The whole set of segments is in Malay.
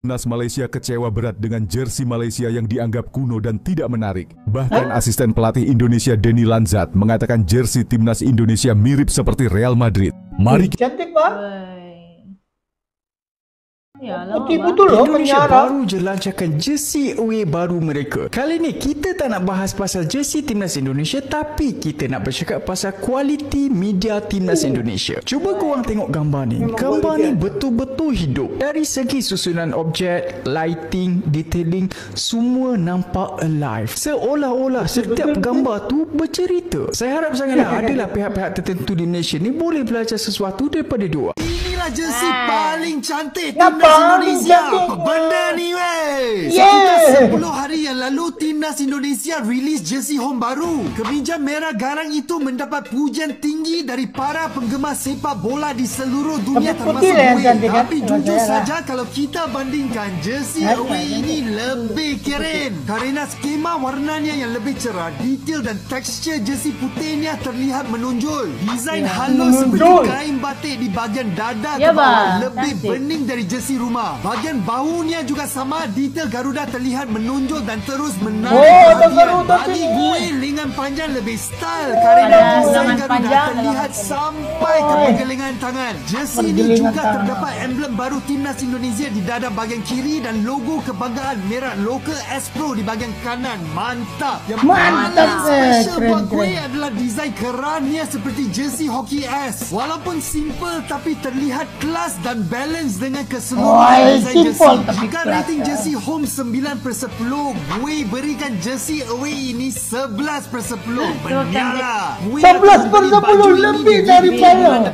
Timnas Malaysia kecewa berat dengan jersey Malaysia yang dianggap kuno dan tidak menarik. Bahkan asisten pelatih Indonesia Denny Lanzat mengatakan jersey Timnas Indonesia mirip seperti Real Madrid. Mari cantik bang. Putih betul loh. Indonesia baru je lancarkan jersey away baru mereka. Kali ni kita tak nak bahas pasal jersey Timnas Indonesia, tapi kita nak bercakap pasal kualiti media Timnas Indonesia. Cuba korang tengok gambar ni. Gambar ni betul-betul hidup. Dari segi susunan objek, lighting, detailing, semua nampak alive. Seolah-olah setiap gambar tu bercerita. Saya harap sangatlah adalah pihak-pihak tertentu di Malaysia ni boleh belajar sesuatu daripada dua. Inilah jersey paling cantik Timnas Indonesia. Apa benda ni weh? Sekitar 10 hari yang lalu Timnas Indonesia rilis jersey home baru. Kemeja merah garang itu mendapat pujian tinggi dari para penggemar sepak bola di seluruh dunia termasuk gue. Tapi jujur saja kalau kita bandingkan jersey away ini lebih keren. Kerana skema warnanya yang lebih cerah, detail dan tekstur jersey putihnya terlihat menonjol. Desain halus seperti kain batik di bahagian dada ke bawah lebih bening dari jersey rumah. Bahagian bahunya juga sama, detail Garuda terlihat menonjol dan terus menarik perhatian. Bagi gue, lengan panjang lebih style kerana desain Garuda terlihat sampai ke pergelangan tangan. Jersey ini juga terdapat emblem baru Timnas Indonesia di dada bahagian kiri dan logo kebanggaan merah lokal S-Pro di bahagian kanan. Mantap! Yang paling special buat gue adalah desain kerannya seperti jersey hoki S. Walaupun simple tapi terlihat kelas dan balance dengan keseluruhan desain jersey. Jika rating jersey home 9/10, gue berikan jersey away ini 11/10. Menyala. 11/10 lebih daripada.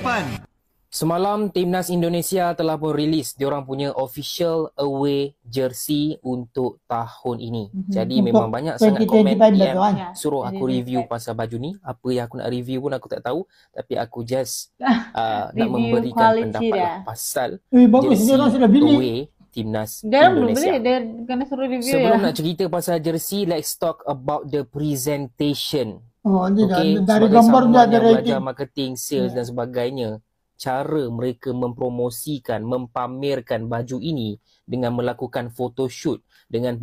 Semalam Timnas Indonesia telah pun rilis diorang punya official away jersey untuk tahun ini. Jadi memang banyak sangat komen DM suruh aku review pasal baju ni. Apa yang aku nak review pun aku tak tahu, tapi aku just nak memberikan pendapat lah pasal jersey away Timnas Indonesia. Dia kena suruh review. Sebelum nak cerita pasal jersey, let's talk about the presentation. Dari gambar dia ada belajar marketing, sales dan sebagainya. Cara mereka mempromosikan, mempamerkan baju ini dengan melakukan photoshoot dengan